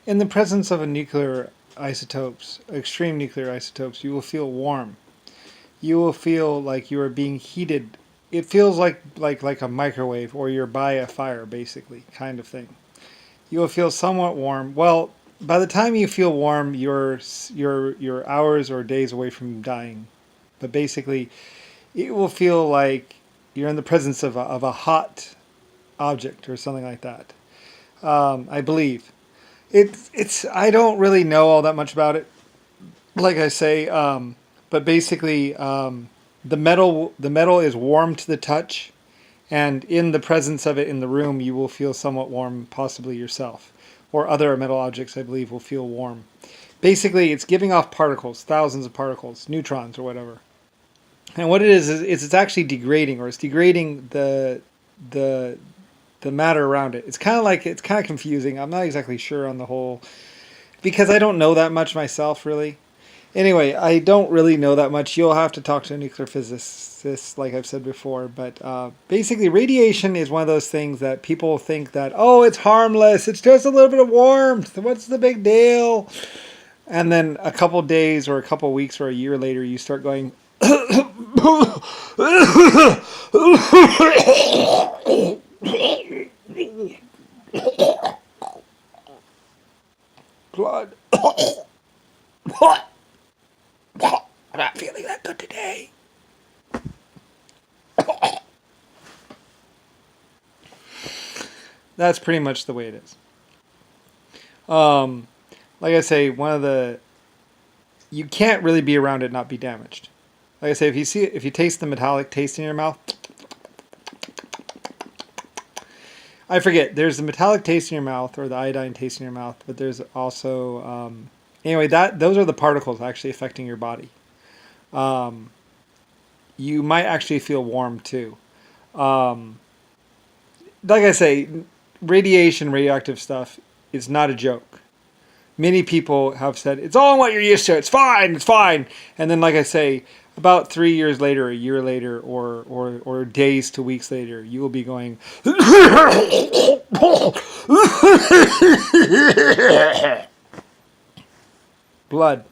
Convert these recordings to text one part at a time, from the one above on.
In the presence of a nuclear isotopes, extreme nuclear isotopes, you will feel warm. You will feel like you are being heated. It feels like a microwave, or you're by a fire, basically, kind of thing. You will feel somewhat warm. Well, by the time you feel warm, you're hours or days away from dying. But basically, it will feel like you're in the presence of a hot object or something like that. I believe it's. I don't really know all that much about it. Like I say, but basically, the metal is warm to the touch, and in the presence of it in the room, you will feel somewhat warm, possibly yourself, or other metal objects. I believe will feel warm. Basically, it's giving off particles, thousands of particles, neutrons or whatever. And what it is it's actually degrading, or it's degrading the the matter around it. It's kind of confusing. I'm not exactly sure on the whole because I don't know that much myself, really. Anyway, I don't really know that much. You'll have to talk to a nuclear physicist, like I've said before. But basically, radiation is one of those things that people think that, oh, it's harmless. It's just a little bit of warmth. What's the big deal? And then a couple days or a couple weeks or a year later, you start going, blood. I'm not feeling that good today. That's pretty much the way it is. Um, like I say, you can't really be around it and not be damaged. Like I say, if you taste the metallic taste in your mouth, I forget. There's the metallic taste in your mouth or the iodine taste in your mouth, but there's also anyway that those are the particles actually affecting your body. Um, you might actually feel warm too. Um, like I say, radiation, radioactive stuff is not a joke. Many people have said it's all what you're used to. It's fine. It's fine. And then, like I say, about 3 years later, a year later, or days to weeks later, you will be going blood.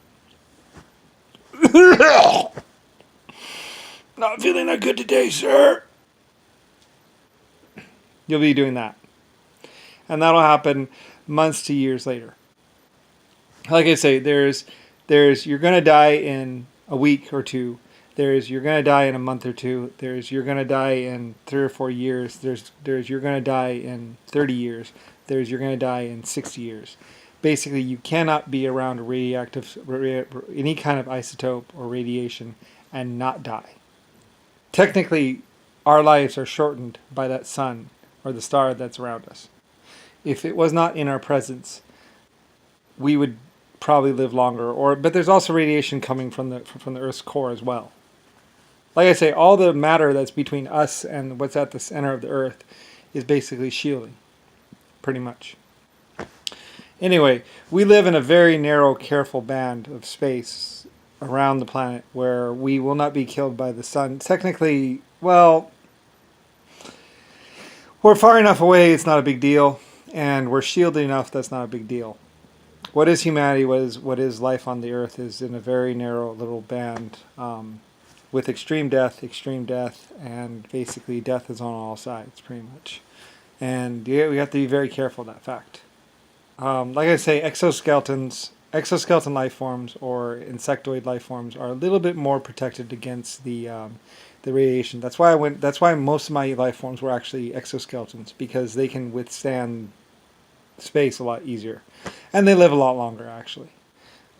Not feeling that good today, sir. You'll be doing that, and that'll happen months to years later. Like I say, there's you're gonna die in a week or two. There's you're gonna die in a month or two. There's you're gonna die in 3 or 4 years. There's you're gonna die in 30 years. There's you're gonna die in 60 years. Basically, you cannot be around any kind of isotope or radiation and not die. Technically, our lives are shortened by that sun or the star that's around us. If it was not in our presence, we would probably live longer. But there's also radiation coming from the Earth's core as well. Like I say, all the matter that's between us and what's at the center of the Earth is basically shielding, pretty much. Anyway, we live in a very narrow, careful band of space around the planet where we will not be killed by the sun. Technically, well, we're far enough away, it's not a big deal, and we're shielded enough that's not a big deal. What is humanity, what is life on the earth, is in a very narrow little band with extreme death, and basically death is on all sides, pretty much. And yeah, we have to be very careful of that fact. Like I say, exoskeleton life forms or insectoid life forms are a little bit more protected against the radiation. That's why most of my life forms were actually exoskeletons, because they can withstand space a lot easier, and they live a lot longer actually.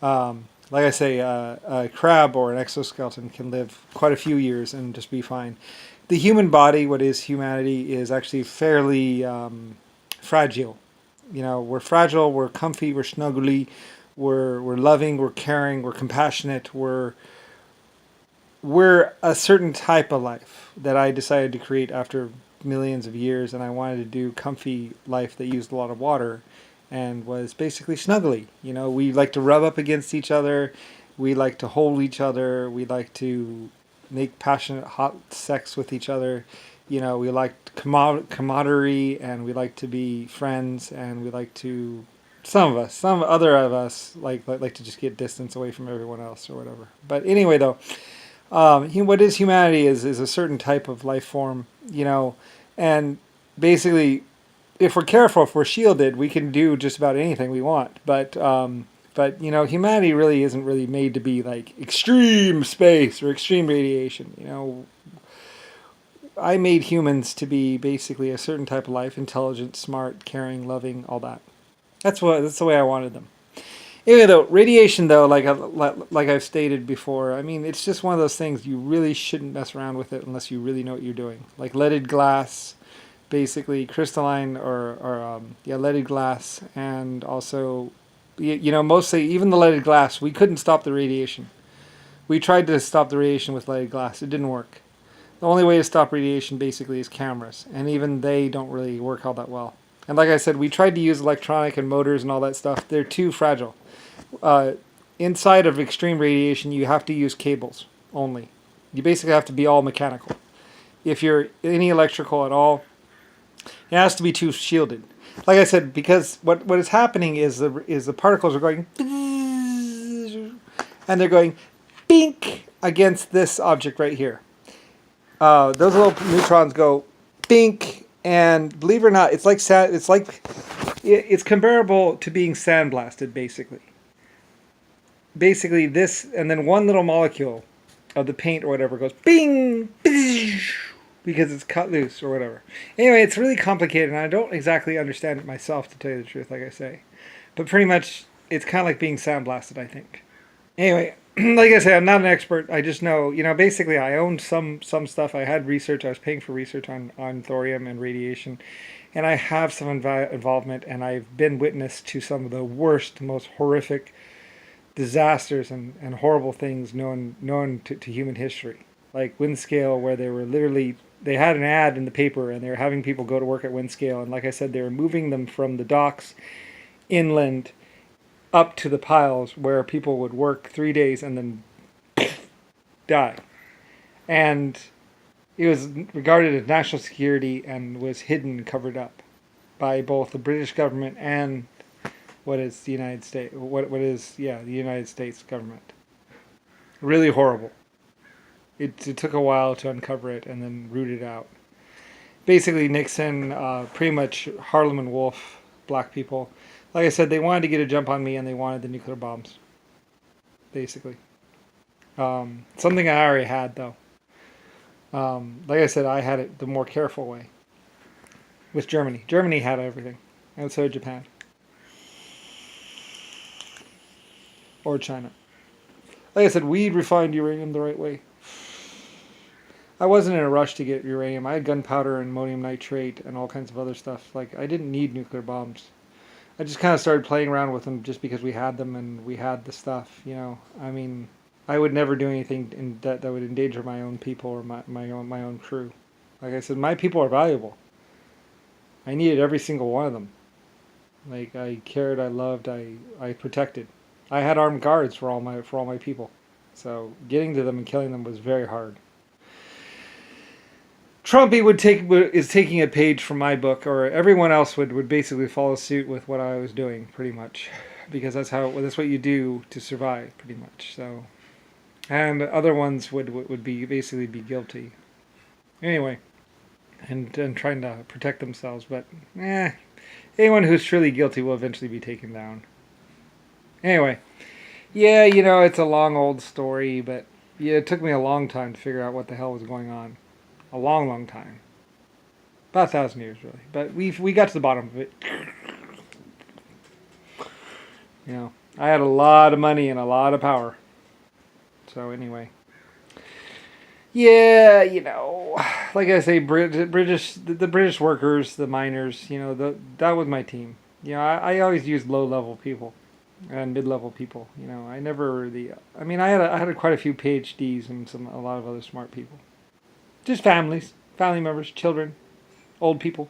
Like I say, a crab or an exoskeleton can live quite a few years and just be fine. The human body, what is humanity, is actually fairly fragile. You know, we're fragile, we're comfy, we're snuggly, we're loving, we're caring, we're compassionate, we're a certain type of life that I decided to create after millions of years, and I wanted to do comfy life that used a lot of water and was basically snuggly. You know, we like to rub up against each other, we like to hold each other, we like to make passionate hot sex with each other. You know, we like camaraderie, and we like to be friends, and we like to Some of us, some other of us, like to just get distance away from everyone else or whatever. But anyway, though, what is humanity is a certain type of life form, and basically, if we're careful, if we're shielded, we can do just about anything we want. But humanity really isn't really made to be like extreme space or extreme radiation. I made humans to be basically a certain type of life: intelligent, smart, caring, loving, all that. That's the way I wanted them. Anyway, though, radiation, though, like I've stated before, I mean, it's just one of those things you really shouldn't mess around with it unless you really know what you're doing. Like leaded glass, basically crystalline or leaded glass, and also, mostly even the leaded glass, we couldn't stop the radiation. We tried to stop the radiation with leaded glass. It didn't work. The only way to stop radiation basically is cameras, and even they don't really work all that well. And like I said, we tried to use electronic and motors and all that stuff. They're too fragile. Uh, Inside of extreme radiation, you have to use cables only. You basically have to be all mechanical. If you're any electrical at all, it has to be too shielded. Like I said, because what is happening is the particles are going, and they're going, bink against this object right here. Those little neutrons go, bink, and believe it or not, it's like it's comparable to being sandblasted, basically. Basically, this, and then one little molecule of the paint or whatever goes bing, because it's cut loose or whatever. Anyway, it's really complicated, and I don't exactly understand it myself, to tell you the truth, like I say. But pretty much, it's kind of like being sandblasted, I think. Anyway, like I say, I'm not an expert. I just know, basically I owned some stuff. I had research. I was paying for research on thorium and radiation. And I have some involvement, and I've been witness to some of the worst, most horrific disasters and horrible things known to human history. Like Windscale, where they had an ad in the paper, and they were having people go to work at Windscale. And like I said, they were moving them from the docks inland up to the piles where people would work 3 days and then die. And it was regarded as national security and was hidden and covered up by both the British government and what is the United States, the United States government. Really horrible. It took a while to uncover it and then root it out. Basically, Nixon, pretty much Harlem and Wolf, black people. Like I said, they wanted to get a jump on me, and they wanted the nuclear bombs. Basically. Something I already had, though. Like I said, I had it the more careful way. With Germany. Germany had everything. And so did Japan. Or China. Like I said, we'd refined uranium the right way. I wasn't in a rush to get uranium. I had gunpowder and ammonium nitrate and all kinds of other stuff. Like, I didn't need nuclear bombs. I just kind of started playing around with them just because we had them and we had the stuff, I mean, I would never do anything that would endanger my own people or my own crew. Like I said, my people are valuable. I needed every single one of them. Like, I cared, I loved, I protected. I had armed guards for all my people. So getting to them and killing them was very hard. Trumpy is taking a page from my book, or everyone else would basically follow suit with what I was doing, pretty much, because that's what you do to survive, pretty much. So, and other ones would be basically be guilty, anyway, and trying to protect themselves. But anyone who's truly guilty will eventually be taken down. Anyway, yeah, it's a long old story, but yeah, it took me a long time to figure out what the hell was going on. A long, long time. About 1,000 years, really. But we got to the bottom of it. I had a lot of money and a lot of power. So anyway. Yeah, like I say, the British workers, the miners, that was my team. I always used low-level people and mid-level people. I never really. I mean, I had quite a few PhDs and a lot of other smart people. Just family members, children, old people.